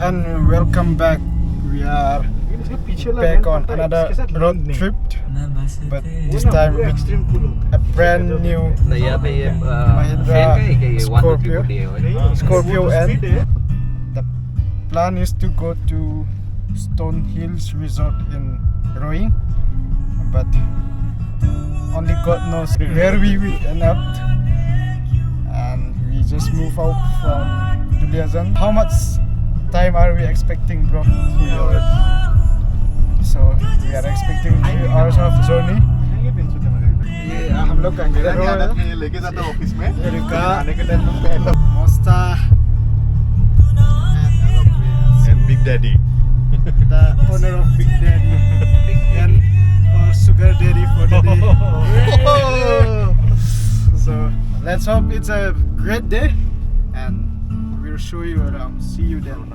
and welcome back. We are back on another road trip, but this time with a brand new Mahindra Scorpio, and the plan is to go to Stone Hills Resort in Roing, but only God knows where we will end up. And we just moved out from Duliajan. How much time are we expecting, bro? 3 hours. So we are expecting 3 hours of journey. हम लोग लेके जाता office में आने के time में Mosta and Big Daddy, the owner of Big Daddy and our sugar daddy for the day. So let's hope it's a great day, and we'll show you around. See you then.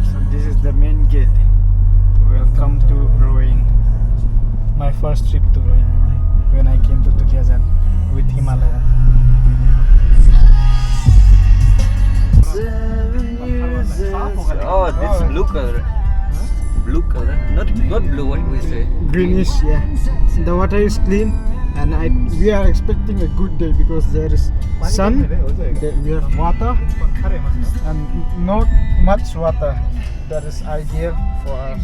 So this is the main gate. Welcome to Roing. My first trip to Roing when I came to Duliajan with Himalaya. Oh, this blue color. Blue color, not blue. What we say? Greenish, yeah. The water is clean, and we are expecting a good day because there is sun. We have water, and not much water. That is ideal for us.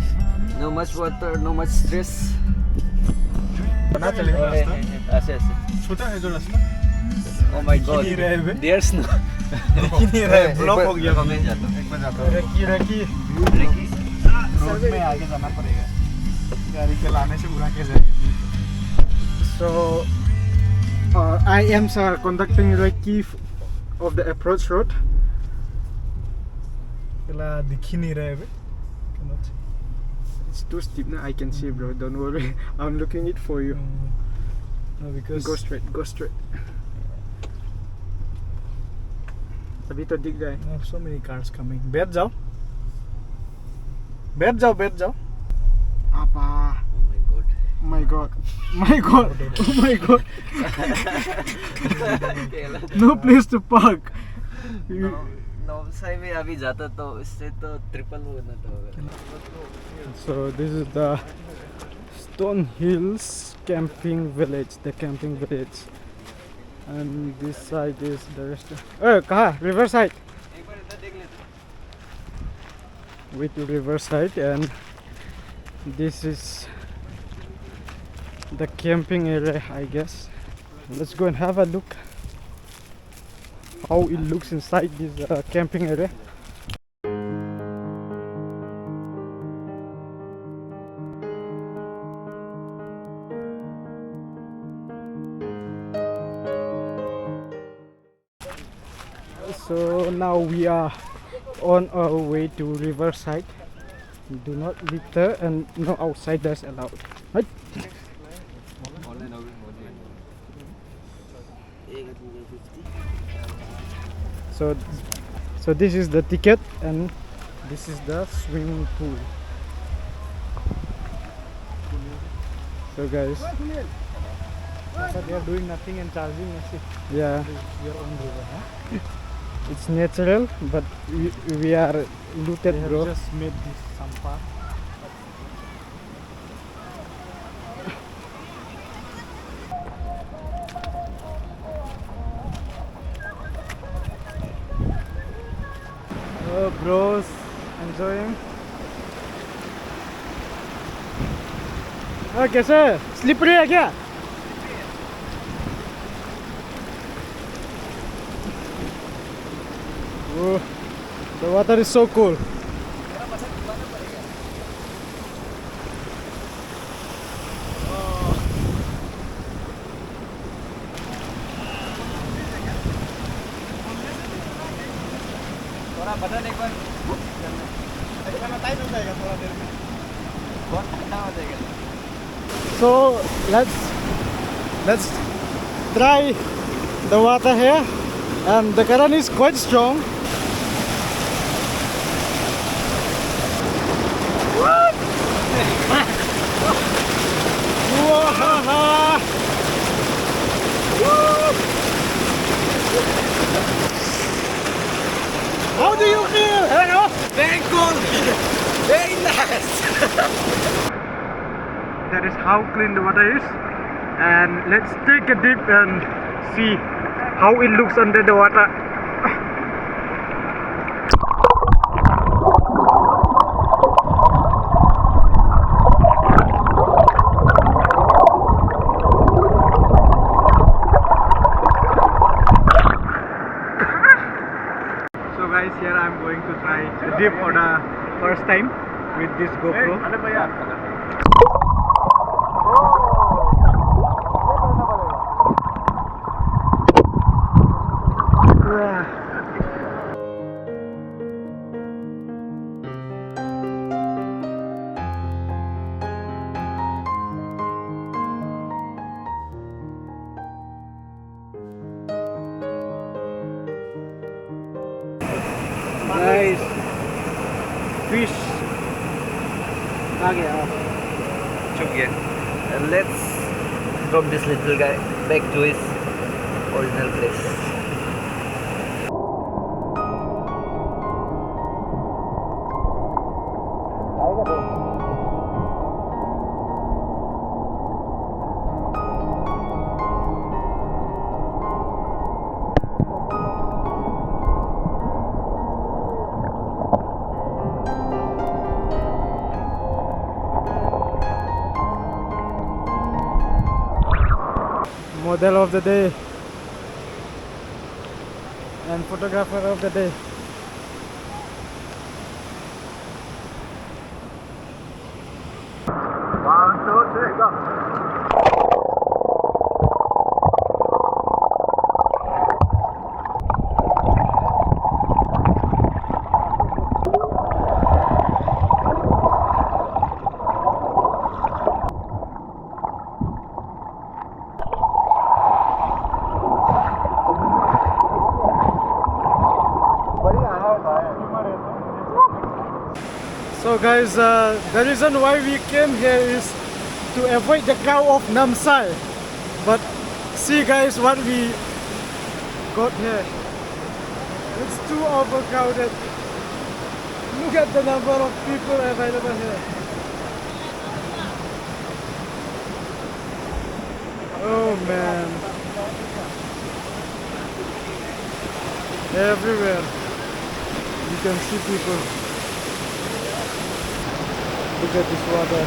No much water, no much stress. Oh my God, there's no. Block हो गया rocky road में आगे जाना पड़ेगा, गाड़ी चलाने से बुरा कैसे. So I am sir conducting Reki of the approach road. Kala dikhi nahi raha hai. Cannot see. It's too steep now. I can see, bro. Don't worry. I'm looking it for you. No, because go straight. Go straight. अभी तो दिख गए. So many cars coming. बैठ जाओ. बैठ जाओ. बैठ जाओ. आपा. Oh my God. My God. Oh my God. No place to park. No, सही में अभी जाता तो इससे तो ट्रिपल होना था. So this is the Stone Hills camping village. The camping village. And this side is the restaurant. कहाँ? Riverside. With Riverside, and this is the camping area, I guess. Let's go and have a look how it looks inside this camping area. So now we are on our way to Riverside. Do not litter and no outsiders allowed. Right? So this is the ticket, and this is the swimming pool. So guys, they are doing nothing and charging us. Yeah. Your own river, huh? It's natural, but we are looted, bro. Just made this sampah. Oh, bros, enjoying. Oh, कैसे? Slippery है क्या? Oh, the water is so cool. थोड़ा button एक बार tight हो जाएगा थोड़ा देर में. बहुत ठंडा हो जाएगा. So let's try the water here, and the current is quite strong. How do you feel? Hello? Very cool! Very nice! That is how clean the water is. And let's take a dip and see how it looks under the water. So guys, here I'm going to try the dip for the first time with this GoPro. Guys, fish. Let's drop this little guy back to his original place. Model of the day and photographer of the day. One, two, three, go! So guys, the reason why we came here is to avoid the crowd of Namsai. But see guys what we got here. It's too overcrowded. Look at the number of people available here. Oh man. Everywhere you can see people. Look at this water.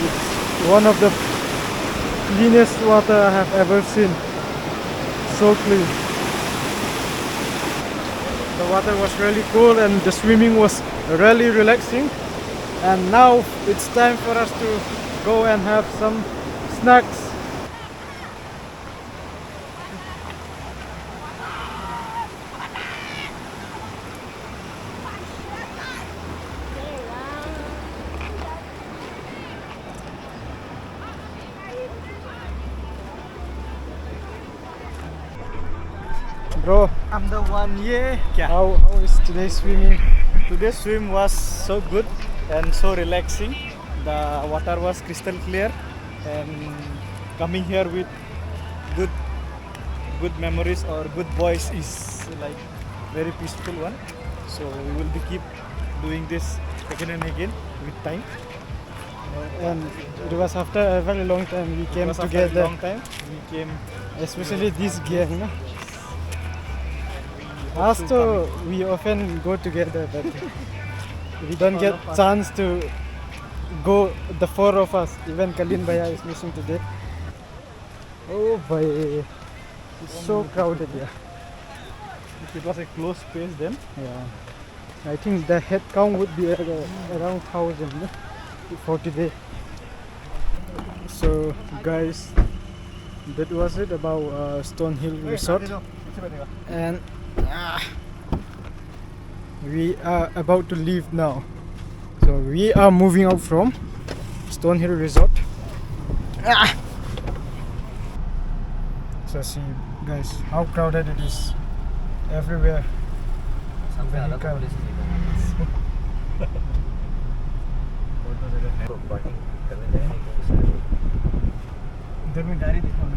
It's one of the cleanest water I have ever seen. So clean. The water was really cool and the swimming was really relaxing. And now it's time for us to go and have some snacks. Bro, I'm the one, yeah. how is today's swimming? Today's swim was so good and so relaxing. The water was crystal clear, and coming here with good memories or good voice is like very peaceful one. So we will be keep doing this again and again with time. And it was after a very long time we came Because after a together, long time we came. especially this gang. No? hope to Also, we often go together, but we don't get chance to go, the four of us. Even Kalin Bhaiya is missing today. Oh boy, it's so crowded here. If it was a close space then. Yeah, I think the head count would be around 1,000 no? for today. So guys, that was it about Stone Hill Resort, and we are about to leave now. So we are moving out from Stone Hill Resort. So see guys how crowded it is everywhere. Sampai ada Vehicle. polisi di bawah. करने जाएंगे इधर में diary दिखाओ ना।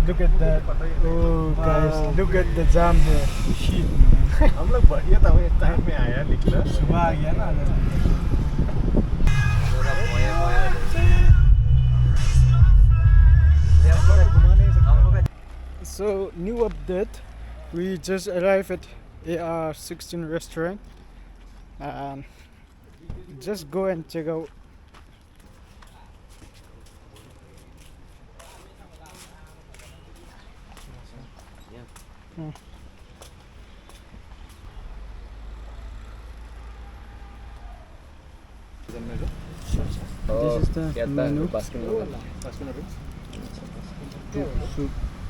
Look at that. Oh guys, look at the jam here. Shit. हम लोग बढ़िया था वो टाइम में आया निकला सुबह आ गया ना। So new update. We just arrived at AR16 restaurant. Just go and check out. This is the menu.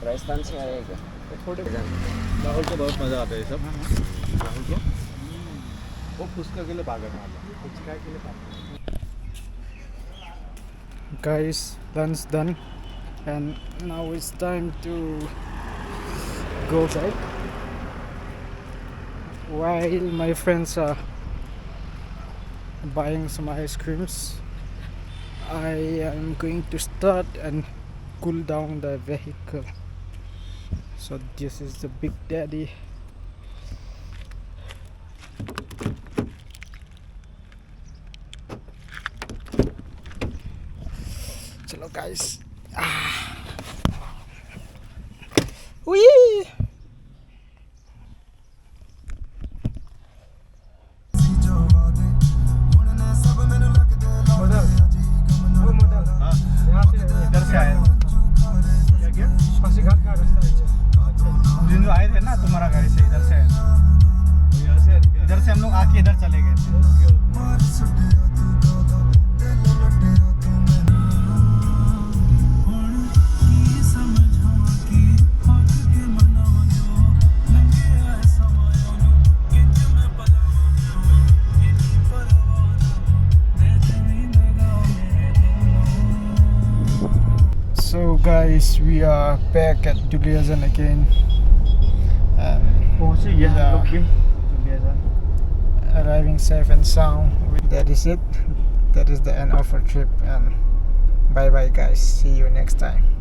Rajasthan से आए क्या? राहुल को बहुत मजा आता है ये सब राहुल को वो फुसका के लिए भागा फुसका के लिए Guys, lunch done, and now it's time to go back. While my friends are buying some ice creams, I am going to start and cool down the vehicle. So this is the Big Daddy. Chalo guys. Whee! इधर से आए क्या क्या पासीघाट का रास्ता है जिन जो आए थे ना तुम्हारा गाड़ी से इधर से आए इधर से हम लोग आके इधर चले गए थे So guys, we are back at Duliajan again. पहुंचे गए हम लोग भी Arriving safe and sound. That is it. That is the end of our trip, and bye bye guys. See you next time.